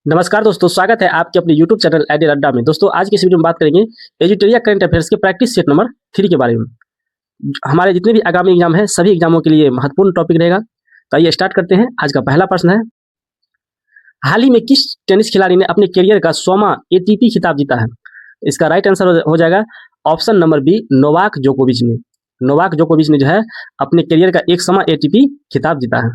नमस्कार दोस्तों, स्वागत है आपके अपने YouTube चैनल आइडियल अड्डा में। दोस्तों, आज की इस वीडियो में बात करेंगे एडिटोरियल करंट अफेयर्स के प्रैक्टिस सेट नंबर 3 के बारे में। हमारे जितने भी आगामी एग्जाम हैं, सभी एग्जामों के लिए महत्वपूर्ण टॉपिक रहेगा। तो आइए स्टार्ट करते हैं। आज का पहला प्रश्न है, हाल ही में किस टेनिस खिलाड़ी ने अपने करियर का 100वां ATP खिताब जीता है? इसका राइट आंसर हो जाएगा ऑप्शन नंबर बी, नोवाक जोकोविच ने। नोवाक जोकोविच ने जो है अपने करियर का 100वां ATP खिताब जीता है।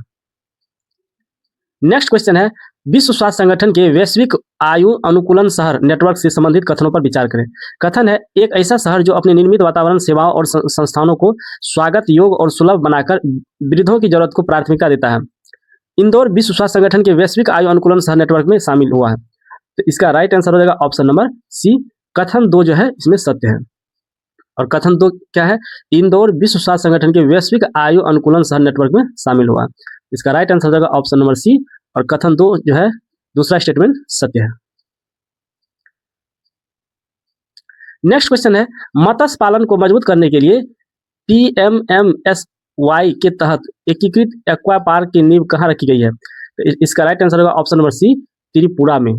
नेक्स्ट क्वेश्चन है, विश्व स्वास्थ्य संगठन के वैश्विक आयु अनुकूलन शहर नेटवर्क से संबंधित कथनों पर विचार करें। कथन है, एक ऐसा शहर जो अपने निर्मित वातावरण, सेवाओं और संस्थानों को स्वागत योग्य और सुलभ बनाकर वृद्धों की जरूरत को प्राथमिकता देता है। इंदौर विश्व स्वास्थ्य संगठन के वैश्विक आयु अनुकूलन शहर नेटवर्क में शामिल हुआ है। तो इसका राइट आंसर हो जाएगा ऑप्शन नंबर सी, कथन 2 जो है इसमें सत्य है। और कथन 2 क्या है? इंदौर विश्व स्वास्थ्य संगठन के वैश्विक आयु अनुकूलन शहर नेटवर्क में शामिल हुआ। इसका राइट आंसर हो जाएगा ऑप्शन नंबर सी, और कथन 2 जो है दूसरा स्टेटमेंट सत्य है। नेक्स्ट क्वेश्चन है, मत्स्य पालन को मजबूत करने के लिए PMMSY के तहत एकीकृत एक्वा पार्क की नींव कहाँ रखी गई है? तो इसका राइट आंसर होगा ऑप्शन नंबर सी, त्रिपुरा में।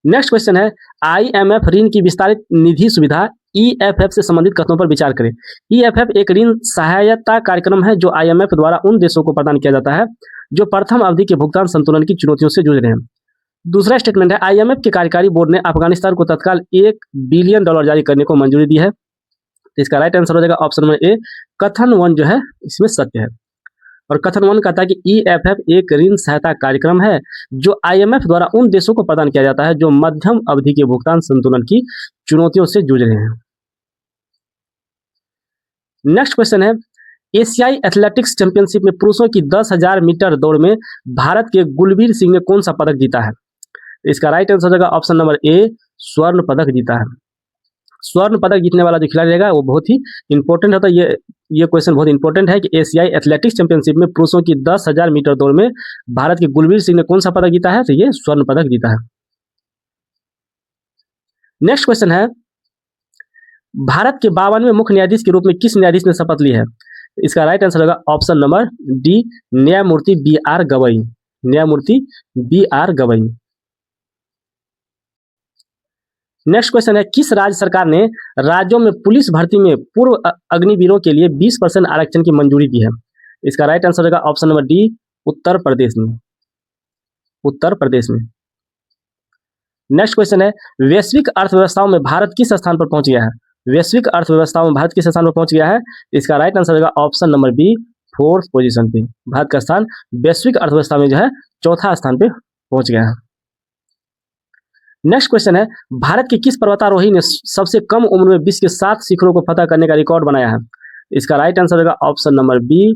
नेक्स्ट क्वेश्चन है, IMF ऋण की विस्तारित निधि सुविधा EFF से संबंधित कथनों पर विचार करें। EFF एक ऋण सहायता कार्यक्रम है जो IMF द्वारा उन देशों को प्रदान किया जाता है जो प्रथम अवधि के भुगतान संतुलन की चुनौतियों से जूझ रहे हैं। दूसरा स्टेटमेंट है, IMF के कार्यकारी बोर्ड ने अफगानिस्तान को तत्काल $1 बिलियन जारी करने को मंजूरी दी है। तो इसका राइट आंसर हो जाएगा ऑप्शन नंबर ए, कथन 1 जो है इसमें सत्य है। और कथन 1 कहता है कि EFF एक ऋण सहायता कार्यक्रम है जो IMF द्वारा उन देशों को प्रदान किया जाता है जो मध्यम अवधि के भुगतान संतुलन की चुनौतियों से जूझ रहे हैं। नेक्स्ट क्वेश्चन है, एशियाई एथलेटिक्स चैंपियनशिप में पुरुषों की 10,000 मीटर दौड़ में भारत के गुलबीर सिंह ने कौन सा पदक जीता है? इसका राइट आंसर हो जाएगा ऑप्शन नंबर ए, स्वर्ण पदक जीता है। स्वर्ण पदक जीतने वाला जो खिलाड़ी रहेगा वो बहुत ही इंपॉर्टेंट होता है। ये क्वेश्चन बहुत इंपॉर्टेंट है कि एशियाई एथलेटिक्स चैंपियनशिप में पुरुषों की 10,000 मीटर दौड़ में भारत के गुलबीर सिंह ने कौन सा पदक जीता है? तो ये स्वर्ण पदक जीता है। नेक्स्ट क्वेश्चन है, भारत के 52वें मुख्य न्यायाधीश के रूप में किस न्यायाधीश ने शपथ ली है? इसका राइट आंसर होगा ऑप्शन नंबर डी, न्यायमूर्ति BR गवई। न्यायमूर्ति BR गवई। नेक्स्ट क्वेश्चन है, किस राज्य सरकार ने राज्यों में पुलिस भर्ती में पूर्व अग्निवीरों के लिए 20% आरक्षण की मंजूरी दी है? इसका राइट आंसर होगा option number D, Uttar Pradesh में। उत्तर प्रदेश में। नेक्स्ट क्वेश्चन है, वैश्विक अर्थव्यवस्थाओं में भारत किस स्थान पर पहुंच गया है? वैश्विक अर्थव्यवस्थाओं में भारत किस स्थान पर पहुंच गया है? इसका राइट आंसर होगा option number B, 4th position पे। भारत का स्थान वैश्विक अर्थव्यवस्था में जो है 4था स्थान पे पहुंच गया है। नेक्स्ट क्वेश्चन है, भारत के किस पर्वतारोही ने सबसे कम उम्र में विश्व के 7 शिखरों को फतह करने का रिकॉर्ड बनाया है? इसका राइट आंसर होगा option number B,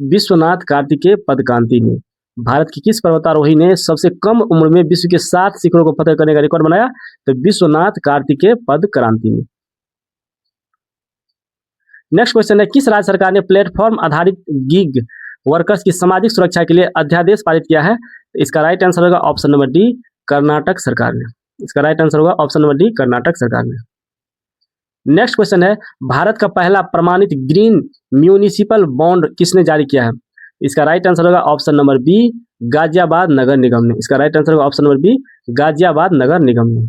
Vishwanath Kartikeya Padakanti ने। भारत की किस पर्वतारोही ने सबसे कम उम्र में विश्व के 7 शिखरों को फतह करने का रिकॉर्ड बनाया? तो विश्वनाथ कार्तिकेय पदक्रांति ने। नेक्स्ट क्वेश्चन है, किस राज्य सरकार ने प्लेटफॉर्म आधारित गिग वर्कर्स की सामाजिक सुरक्षा के लिए अध्यादेश पारित किया है? इसका राइट आंसर होगा ऑप्शन नंबर डी, कर्नाटक सरकार ने। इसका राइट आंसर होगा ऑप्शन नंबर डी, कर्नाटक सरकार ने। नेक्स्ट क्वेश्चन है, भारत का पहला प्रमाणित ग्रीन म्यूनिसिपल बॉन्ड किसने जारी किया है? इसका राइट आंसर होगा ऑप्शन नंबर बी, गाजियाबाद नगर निगम ने। इसका राइट आंसर होगा ऑप्शन नंबर बी, गाजियाबाद नगर निगम ने।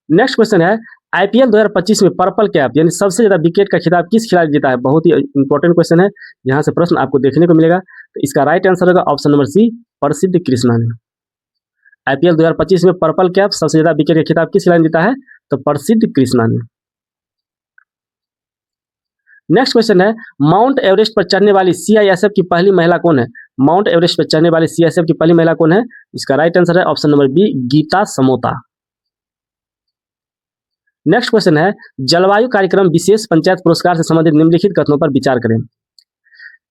नेक्स्ट क्वेश्चन है, IPL 2025 में पर्पल कैप यानी सबसे ज्यादा विकेट का खिताब किस खिलाड़ी जीता है? बहुत ही इंपॉर्टेंट क्वेश्चन है, यहाँ से प्रश्न आपको देखने को मिलेगा। तो इसका राइट आंसर होगा ऑप्शन नंबर सी, प्रसिद्ध कृष्णा ने। IPL 2025 में पर्पल कैप सबसे ज्यादा विकेट का खिताब किस खिलाड़ी ने जीता है? तो प्रसिद्ध कृष्णा ने। नेक्स्ट क्वेश्चन है, माउंट एवरेस्ट पर चढ़ने वाली CISF की पहली महिला कौन है? माउंट एवरेस्ट पर चढ़ने वाली CISF की पहली महिला कौन है? इसका राइट आंसर है option number B, Geeta Samota. Next question है, जलवायु कार्यक्रम विशेष पंचायत पुरस्कार से संबंधित निम्नलिखित कथनों पर विचार करें।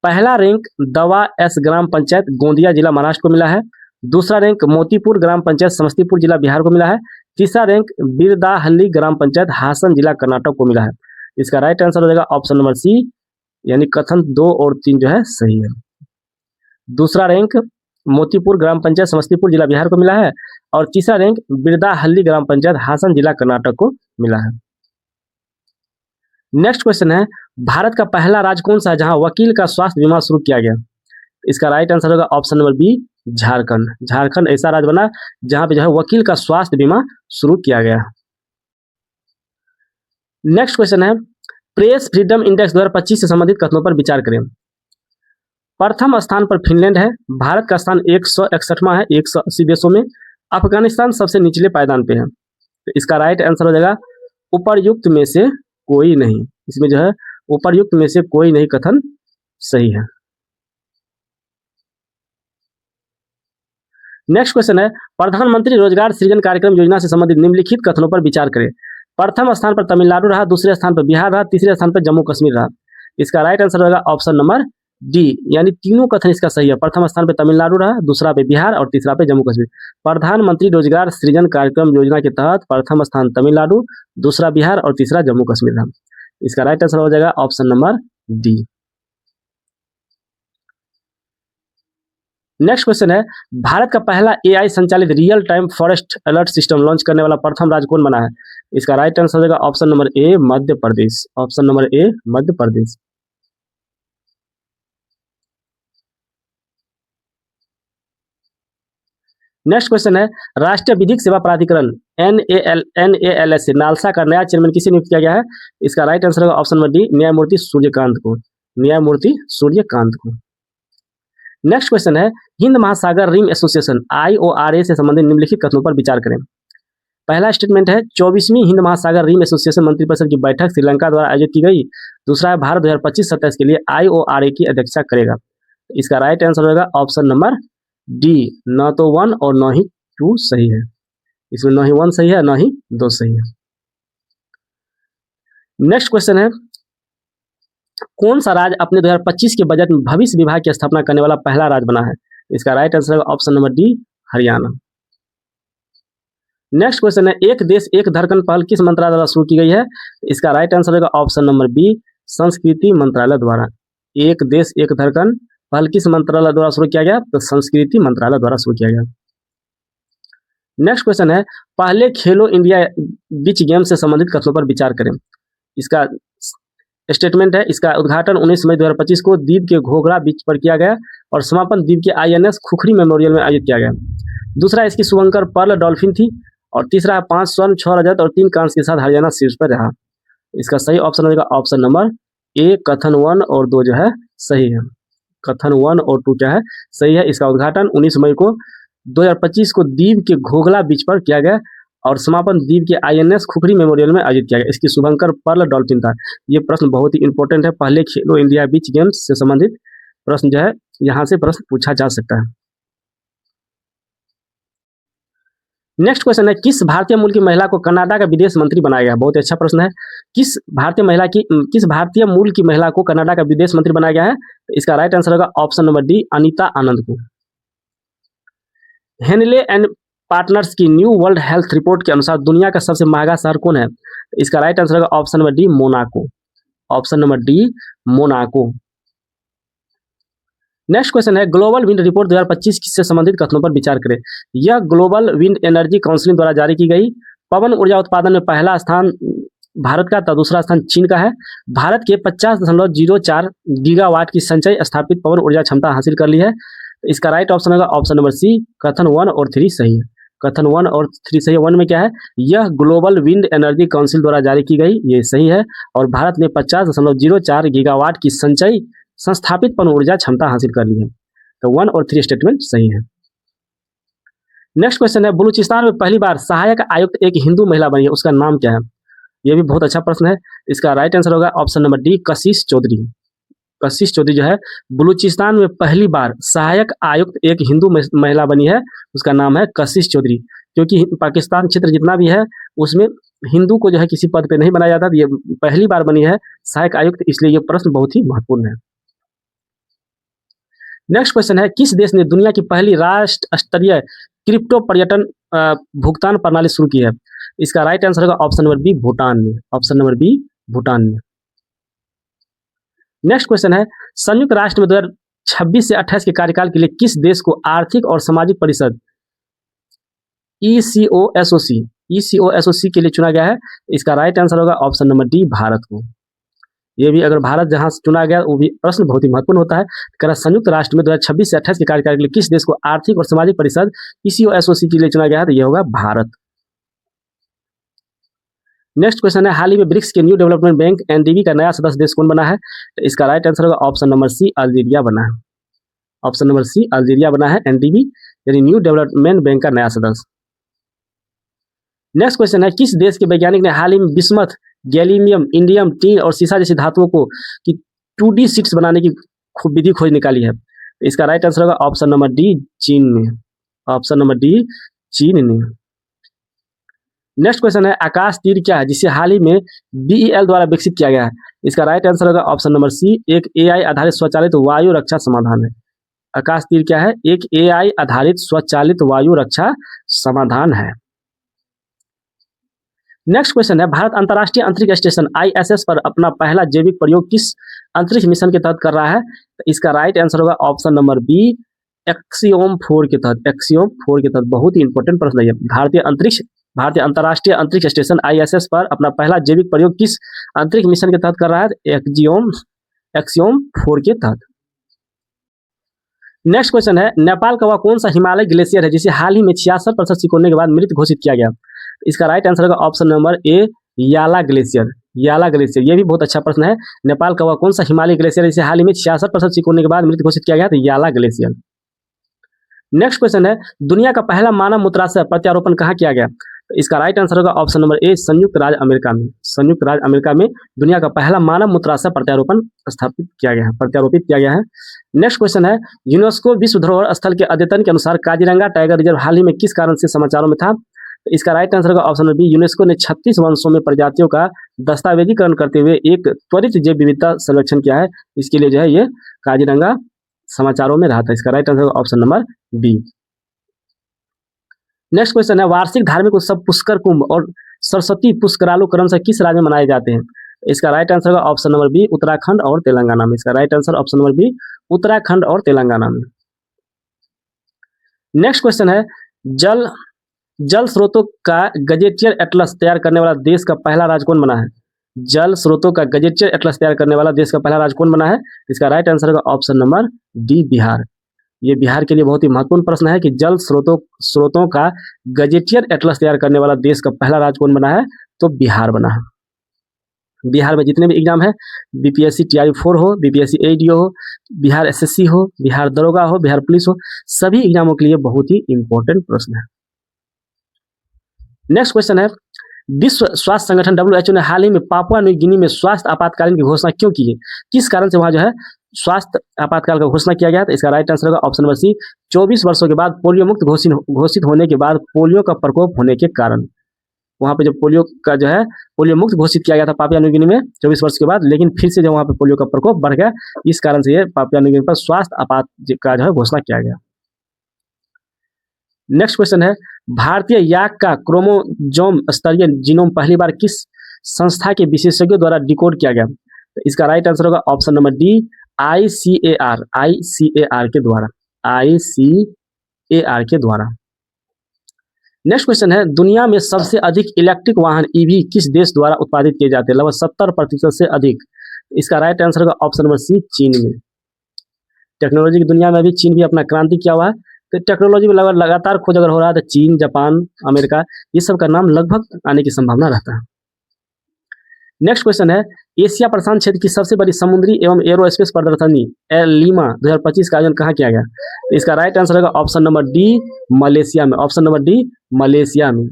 पहला रैंक दवा S ग्राम पंचायत गोंदिया जिला महाराष्ट्र को मिला है। दूसरा रैंक मोतीपुर ग्राम पंचायत समस्तीपुर जिला बिहार को मिला है। तीसरा रैंक बिरदाहल्ली ग्राम पंचायत हासन जिला कर्नाटक को मिला है। इसका राइट आंसर हो जाएगा ऑप्शन नंबर सी, यानी कथन 2 और 3 जो है सही है। दूसरा रैंक मोतीपुर ग्राम पंचायत समस्तीपुर जिला बिहार को मिला है, और तीसरा रैंक बिरदाहल्ली ग्राम पंचायत हासन जिला कर्नाटक को मिला है। नेक्स्ट क्वेश्चन है, भारत का पहला राज्य कौन सा है जहां वकील का स्वास्थ्य बीमा शुरू किया गया? इसका राइट आंसर होगा option number B, Jharkhand. Jharkhand ऐसा राज्य बना जहां पे जो है वकील का स्वास्थ्य बीमा शुरू किया गया। नेक्स्ट क्वेश्चन है, प्रेस फ्रीडम इंडेक्स 2025 से संबंधित कथनों पर विचार करें। प्रथम स्थान पर फिनलैंड है, भारत का स्थान 161वां है 180 देशों में, अफगानिस्तान सबसे निचले पायदान पे है। तो इसका राइट आंसर हो जाएगा उपर्युक्त में से कोई नहीं। इसमें जो है उपर्युक्त में से कोई नहीं कथन सही है। नेक्स्ट क्वेश्चन है, प्रधानमंत्री रोजगार सृजन कार्यक्रम योजना से संबंधित निम्नलिखित कथनों पर विचार करें। प्रथम स्थान पर तमिलनाडु रहा, दूसरे स्थान पर बिहार रहा, तीसरे स्थान पर जम्मू कश्मीर रहा। इसका राइट आंसर होगा ऑप्शन नंबर डी, यानी तीनों कथन इसका सही है। प्रथम स्थान पे तमिलनाडु रहा, दूसरा पे बिहार और तीसरा पे जम्मू कश्मीर। प्रधानमंत्री रोजगार सृजन कार्यक्रम योजना के तहत प्रथम स्थान तमिलनाडु, दूसरा बिहार और तीसरा जम्मू कश्मीर रहा। इसका राइट आंसर हो जाएगा option number D. Next question है, भारत का पहला एआई संचालित real time forest alert system launch करने वाला प्रथम राज्य कौन बना है? इसका राइट आंसर हो जाएगा option number A, Madhya Pradesh. Option number A, Madhya Pradesh. Next question है, राष्ट्रीय विधिक सेवा प्राधिकरण NALS से नालसा का नया चेयरमैन किसे नियुक्त किया गया है? इसका राइट आंसर होगा ऑप्शन नंबर डी, न्यायमूर्ति सूर्यकांत को। न्यायमूर्ति सूर्यकांत को। नेक्स्ट क्वेश्चन है, हिंद महासागर रिम एसोसिएशन IORA से संबंधित निम्नलिखित कथनों पर विचार करें। पहला स्टेटमेंट है, 24वीं हिंद महासागर रिम एसोसिएशन मंत्रिपरिषद की बैठक श्रीलंका द्वारा आयोजित की गई। दूसरा है, भारत 2025-27 के लिए IORA की अध्यक्षता करेगा। इसका राइट आंसर होगा ऑप्शन नंबर डी, न तो 1 और न ही 2 सही है। इसमें न ही 1 सही है, न ही 2 सही है। नेक्स्ट क्वेश्चन है, कौन सा राज्य अपने 2025 के बजट में भविष्य विभाग की स्थापना करने वाला पहला राज्य बना है? इसका राइट आंसर है option number D, Haryana. Next question है, एक देश एक धड़कन पहल किस मंत्रालय द्वारा शुरू की गई है? इसका राइट आंसर होगा ऑप्शन नंबर बी, संस्कृति मंत्रालय द्वारा। एक देश एक धड़कन पहल किस मंत्रालय द्वारा शुरू किया गया? तो संस्कृति मंत्रालय द्वारा शुरू किया गया। नेक्स्ट क्वेश्चन है, पहले खेलो इंडिया बीच गेम से संबंधित कथनों पर विचार करें। इसका स्टेटमेंट है, इसका उद्घाटन 19 मई 2025 को दीप के घोघरा बीच पर किया गया और समापन दीप के INS खुखरी मेमोरियल में आयोजित किया गया। दूसरा, इसकी शुभंकर पर्ल डॉल्फिन थी और तीसरा 5 स्वर्ण 6 रजत और 3 कांस्य के साथ हरियाणा शीर्ष पर रहा। इसका सही ऑप्शन होगा ऑप्शन नंबर ए, कथन 1 और 2 जो है सही है। कथन 1 और 2 क्या है? सही है। इसका उद्घाटन 19 मई को 2025 को दीप के घोघला बीच पर किया गया और समापन दीप के INS खुखरी मेमोरियल में आयोजित किया गया। इसकी शुभंकर पर्ल डॉल्फिन था। ये प्रश्न बहुत ही इंपॉर्टेंट है, पहले खेलो इंडिया बीच गेम्स से संबंधित प्रश्न जो है यहाँ से प्रश्न पूछा जा सकता है। नेक्स्ट क्वेश्चन है, किस भारतीय मूल की महिला को कनाडा का विदेश मंत्री बनाया गया? बहुत अच्छा प्रश्न है। किस भारतीय मूल की महिला को कनाडा का विदेश मंत्री बनाया गया है? इसका राइट आंसर होगा ऑप्शन नंबर डी, अनीता आनंद को। हेनले एंड पार्टनर्स की न्यू वर्ल्ड हेल्थ रिपोर्ट के अनुसार दुनिया का सबसे महंगा शहर कौन है? इसका राइट आंसर होगा option number D, Monaco. Option number D, Monaco. Next question है, ग्लोबल विंड रिपोर्ट 2025 से संबंधित कथनों पर विचार करें। यह ग्लोबल विंड एनर्जी काउंसिल द्वारा जारी की गई पवन ऊर्जा उत्पादन में पहला स्थान भारत का, तो दूसरा स्थान चीन का है। भारत के 50.04 गीगावाट की संचय स्थापित पवन ऊर्जा क्षमता हासिल कर ली है। इसका राइट ऑप्शन होगा ऑप्शन नंबर सी, कथन 1 और 3 सही है। कथन 1 और 3 सही है। 1 में क्या है? यह ग्लोबल विंड एनर्जी काउंसिल द्वारा जारी की गई, ये सही है। और भारत ने 50.04 गीगावाट की संचय संस्थापित पवन ऊर्जा क्षमता हासिल कर ली है। तो 1 और 3 स्टेटमेंट सही है। नेक्स्ट क्वेश्चन है, बलूचिस्तान में पहली बार सहायक आयुक्त एक हिंदू महिला बनी है, उसका नाम क्या है? यह भी बहुत अच्छा प्रश्न है। इसका राइट आंसर होगा ऑप्शन नंबर डी, कशिश चौधरी। कशिश चौधरी जो है बलूचिस्तान में पहली बार सहायक आयुक्त एक हिंदू महिला बनी है, उसका नाम है कशिश चौधरी। क्योंकि पाकिस्तान क्षेत्र जितना भी है उसमें हिंदू को जो है किसी पद पे नहीं बनाया जाता, ये पहली बार बनी है सहायक आयुक्त, इसलिए ये प्रश्न बहुत ही महत्वपूर्ण है। नेक्स्ट क्वेश्चन है, किस देश ने दुनिया की पहली राष्ट्र स्तरीय क्रिप्टो पर्यटन भुगतान प्रणाली शुरू की है? इसका राइट आंसर होगा ऑप्शन नंबर बी, भूटान ने। ऑप्शन नंबर बी, भूटान ने। नेक्स्ट क्वेश्चन है, संयुक्त राष्ट्र में 2026 से 28 के कार्यकाल के लिए किस देश को आर्थिक और सामाजिक परिषद ECOSOC के लिए चुना गया है? इसका राइट आंसर होगा ऑप्शन नंबर डी, भारत को। ये भी अगर भारत जहां से चुना गया वो भी प्रश्न बहुत ही महत्वपूर्ण होता है। कह रहा संयुक्त राष्ट्र में 2026 से 28 के कार्यकाल के लिए किस देश को आर्थिक और सामाजिक परिषद पीसीओ एसओसी के लिए चुना गया है? तो ये होगा भारत। नेक्स्ट क्वेश्चन है, हाल ही में ब्रिक्स के न्यू डेवलपमेंट बैंक एनडीबी का नया सदस्य देश कौन बना है? तो इसका राइट आंसर होगा ऑप्शन नंबर सी, अल्जीरिया बना है। ऑप्शन नंबर सी, अल्जीरिया बना है एनडीबी यानी न्यू डेवलपमेंट बैंक का नया सदस्य। नेक्स्ट क्वेश्चन है, किस देश के वैज्ञानिक ने हाल ही में बिस्मथ, गैलियम, इंडियम, टीन और सीसा जैसी धातुओं को की 2D शीट्स बनाने की विधि खोज निकाली है? तो इसका राइट आंसर होगा ऑप्शन नंबर डी, चीन ने। ऑप्शन नंबर डी, चीन ने। नेक्स्ट क्वेश्चन है, आकाश तीर क्या है जिसे हाल ही में बीईएल द्वारा विकसित किया गया है? इसका राइट आंसर होगा ऑप्शन नंबर सी, एक एआई आधारित स्वचालित वायु रक्षा समाधान है। आकाश तीर क्या है? एक एआई आधारित स्वचालित वायु रक्षा समाधान है। नेक्स्ट क्वेश्चन है, भारत अंतर्राष्ट्रीय अंतरिक्ष स्टेशन आईएसएस पर अपना पहला जैविक प्रयोग किस अंतरिक्ष मिशन के तहत कर रहा है? तो इसका राइट आंसर होगा ऑप्शन नंबर बी, एक्सियोम 4 के तहत। एक्सियोम 4 के तहत। बहुत ही इंपॉर्टेंट प्रश्न है। भारतीय अंतर्राष्ट्रीय अंतरिक्ष स्टेशन आईएसएस पर अपना पहला जैविक प्रयोग किस अंतरिक्ष मिशन के तहत कर रहा है? एक्सियोम 4 के तहत। नेक्स्ट क्वेश्चन है, नेपाल का वह कौन सा हिमालय ग्लेशियर है जिसे हाल ही में 66% सिकुड़ने के बाद मृत घोषित किया गया? इसका राइट आंसर होगा ऑप्शन नंबर ए, याला ग्लेशियर। याला ग्लेशियर, ये भी बहुत अच्छा प्रश्न है। नेपाल का वह कौन सा हिमालय ग्लेशियर है जिसे हाल ही में 66% सिकुड़ने के बाद मृत घोषित किया गया? तो याला ग्लेशियर। नेक्स्ट क्वेश्चन है, दुनिया का पहला मानव मूत्राशय प्रत्यारोपण कहाँ किया गया? तो इसका राइट आंसर होगा ऑप्शन नंबर ए, संयुक्त राज्य अमेरिका में। संयुक्त राज्य अमेरिका में दुनिया का पहला मानव मूत्राशय प्रत्यारोपित किया गया है। नेक्स्ट क्वेश्चन है, यूनेस्को विश्व धरोहर स्थल के अद्यतन के अनुसार काजीरंगा टाइगर रिजर्व हाल ही में किस कारण से समाचारों में था? तो इसका राइट आंसर होगा ऑप्शन नंबर बी, यूनेस्को ने 36 वंशों में प्रजातियों का दस्तावेजीकरण करते हुए एक त्वरित जैव विविधता सर्वेक्षण किया है। इसके लिए जो है ये काजीरंगा समाचारों में रहा था। इसका राइट आंसर होगा option number B. Next question है, वार्षिक धार्मिक उत्सव पुष्कर कुंभ और सरस्वती पुष्करालु क्रमशः किस राज्य में मनाए जाते हैं? इसका राइट आंसर होगा ऑप्शन नंबर बी, उत्तराखंड और तेलंगाना में। इसका right answer option number B, Uttarakhand और तेलंगाना में। नेक्स्ट क्वेश्चन है, जल स्रोतों का गजेटियर एटलस तैयार करने वाला देश का पहला राज्य कौन बना है? जल स्रोतों का गजेटियर एटलस तैयार करने वाला देश का पहला राज्य कौन बना है? इसका राइट आंसर होगा ऑप्शन नंबर डी, बिहार। ये बिहार के लिए बहुत ही महत्वपूर्ण प्रश्न है कि जल स्रोतों का गजेटियर एटलस तैयार करने वाला देश का पहला राज्य कौन बना है? तो बिहार बना है। बिहार में जितने भी एग्जाम है, बीपीएससी TRE-4 हो, बीपीएससी ADO हो, बिहार SSC हो, बिहार दरोगा हो, बिहार पुलिस हो, सभी एग्जामों के लिए बहुत ही इंपॉर्टेंट प्रश्न है। नेक्स्ट क्वेश्चन है, विश्व स्वास्थ्य संगठन WHO ने हाल ही में पापुआ न्यू गिनी में स्वास्थ्य आपातकालीन की घोषणा क्यों की है? किस कारण से वहां जो है स्वास्थ्य आपातकाल का घोषणा किया गया? तो इसका राइट आंसर होगा ऑप्शन नंबर सी, 24 वर्षों के बाद पोलियो मुक्त घोषित होने के बाद पोलियो का प्रकोप होने के कारण। वहां पे जो पोलियो मुक्त घोषित किया गया था पापुआ न्यू गिनी में 24 वर्ष के बाद, लेकिन फिर से जो वहां पे पोलियो का प्रकोप बढ़ गया, इस कारण से ये पापुआ न्यू गिनी पर स्वास्थ्य आपात का जो है घोषणा किया गया। नेक्स्ट क्वेश्चन है, भारतीय याक का क्रोमोजोम स्तरीय जीनोम पहली बार किस संस्था के विशेषज्ञों द्वारा डिकोड किया गया? तो इसका राइट आंसर होगा ऑप्शन नंबर डी, ICAR के द्वारा। नेक्स्ट क्वेश्चन है, दुनिया में सबसे अधिक इलेक्ट्रिक वाहन EV किस देश द्वारा उत्पादित किए जाते हैं? लगभग 70% से अधिक। इसका राइट आंसर होगा ऑप्शन नंबर सी, चीन में। टेक्नोलॉजी की दुनिया में भी चीन भी अपना क्रांति किया हुआ है। तो टेक्नोलॉजी में लगातार खोज अगर हो रहा है तो चीन, जापान, अमेरिका, ये सब का नाम लगभग आने की संभावना रहता है। नेक्स्ट क्वेश्चन है, एशिया प्रशांत क्षेत्र की सबसे बड़ी समुद्री एवं एरोस्पेस प्रदर्शनी लीमा 2025 का आयोजन कहाँ किया गया? तो इसका राइट आंसर होगा ऑप्शन नंबर डी, मलेशिया में। ऑप्शन नंबर डी, मलेशिया में।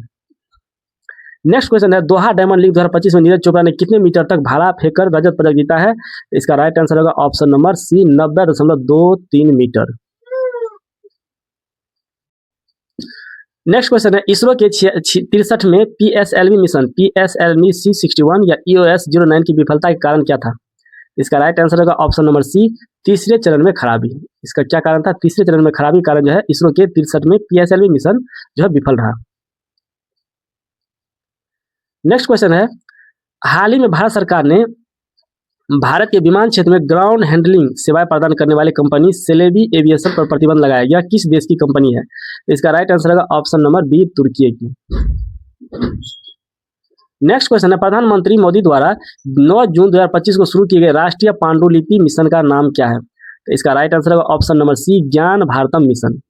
नेक्स्ट क्वेश्चन है, दोहा डायमंड लीग 2025 में नीरज चोपड़ा ने कितने मीटर तक भाला फेंककर रजत पदक जीता है? इसका राइट आंसर होगा option number C, 90.23 metre. Next question है, इसरो के 63 में PSLV मिशन PSLV C61 या EOS-09 की विफलता के कारण क्या था? इसका राइट आंसर होगा ऑप्शन नंबर सी, तीसरे चरण में खराबी। इसका क्या कारण था? तीसरे चरण में खराबी कारण जो है इसरो के 63 में PSLV मिशन जो है विफल रहा। नेक्स्ट क्वेश्चन है, हाल ही में भारत सरकार ने भारत के विमान क्षेत्र में ग्राउंड हैंडलिंग सेवाएं प्रदान करने वाली कंपनी सेलेबी एविएशन पर प्रतिबंध लगाया गया, किस देश की कंपनी है? इसका राइट आंसर होगा ऑप्शन नंबर बी, तुर्की की। नेक्स्ट क्वेश्चन है, प्रधानमंत्री मोदी द्वारा 9 जून 2025 को शुरू किए गए राष्ट्रीय पांडुलिपि मिशन का नाम क्या है? तो इसका राइट आंसर होगा ऑप्शन नंबर सी, ज्ञान भारतम मिशन।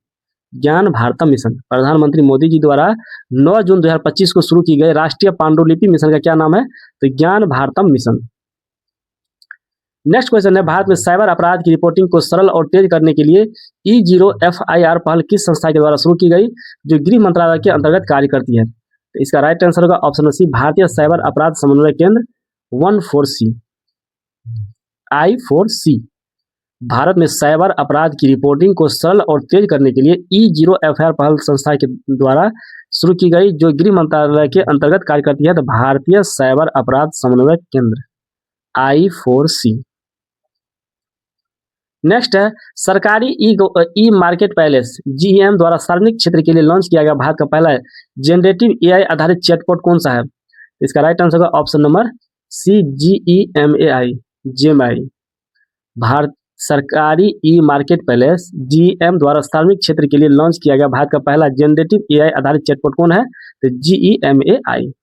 ज्ञान भारतम मिशन। प्रधानमंत्री मोदी जी द्वारा 9 जून 2025 को शुरू की गई राष्ट्रीय पांडुलिपि मिशन का क्या नाम है? तो ज्ञान भारतम मिशन। नेक्स्ट क्वेश्चन है, भारत में साइबर अपराध की रिपोर्टिंग को सरल और तेज करने के लिए E0FIR पहल किस संस्था के द्वारा शुरू की गई, जो गृह मंत्रालय के अंतर्गत कार्य करती है? तो इसका राइट आंसर होगा ऑप्शन सी, भारतीय साइबर अपराध समन्वय केंद्र 14C, I4C। भारत में साइबर अपराध की रिपोर्टिंग को सरल और तेज करने के लिए E0FIR पहल संस्था के द्वारा शुरू की गई, जो गृह मंत्रालय के अंतर्गत कार्य करती है। तो भारतीय साइबर अपराध समन्वय केंद्र I4C। नेक्स्ट है, सरकारी ई मार्केट पैलेस GEM द्वारा सार्वजनिक क्षेत्र के लिए लॉन्च किया गया भारत का पहला जनरेटिव AI आधारित चैटबॉट कौन सा है? इसका राइट आंसर होगा option number C, GEMAI। Bharat सरकारी ई मार्केट पैलेस GEM द्वारा सार्वजनिक क्षेत्र के लिए लॉन्च किया गया भारत का पहला जनरेटिव AI आधारित चैटबॉट कौन है? तो GEMAI।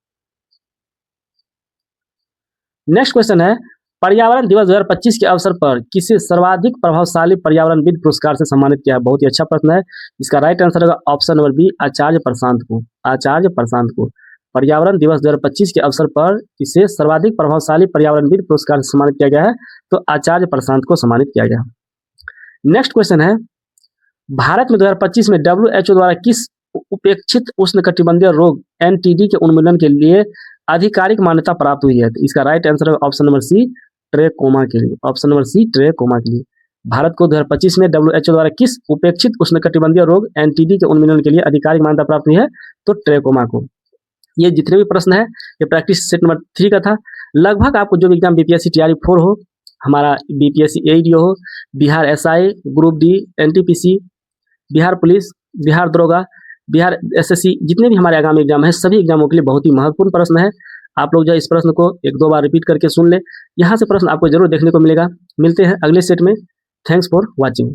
नेक्स्ट क्वेश्चन है, पर्यावरण दिवस 2025 के अवसर पर किसे सर्वाधिक प्रभावशाली पर्यावरणविद पुरस्कार से सम्मानित किया है? बहुत ही अच्छा प्रश्न है। इसका राइट आंसर होगा ऑप्शन नंबर बी, आचार्य प्रशांत को। आचार्य प्रशांत को पर्यावरण दिवस 2025 के अवसर पर किसे सर्वाधिक प्रभावशाली पर्यावरणविद पुरस्कार से सम्मानित किया गया है? तो आचार्य प्रशांत को सम्मानित किया गया। नेक्स्ट क्वेश्चन है, भारत में 2025 में WHO द्वारा किस उपेक्षित उष्णकटिबंधीय रोग NTD के उन्मूलन के लिए आधिकारिक मान्यता प्राप्त हुई है? तो इसका राइट आंसर है ऑप्शन नंबर सी, ट्रेकोमा के लिए। ऑप्शन नंबर सी, ट्रेकोमा के लिए। भारत को 2025 में WHO द्वारा किस उपेक्षित उष्णकटिबंधीय रोग NTD के उन्मूलन के लिए आधिकारिक मान्यता प्राप्त हुई है? तो ट्रेकोमा को। ये जितने भी प्रश्न है ये प्रैक्टिस सेट नंबर 3 का था। लगभग आपको जो भी एग्जाम BPSC TRE 4 हो, हमारा BPSC AEDO हो, Bihar SI, group D, NTPC, Bihar police, Bihar दरोगा, बिहार SSC, जितने भी हमारे आगामी एग्जाम है सभी एग्जामों के लिए बहुत ही महत्वपूर्ण प्रश्न है। आप लोग जो इस प्रश्न को 1-2 बार रिपीट करके सुन ले, यहाँ से प्रश्न आपको जरूर देखने को मिलेगा। मिलते हैं अगले सेट में। Thanks for watching.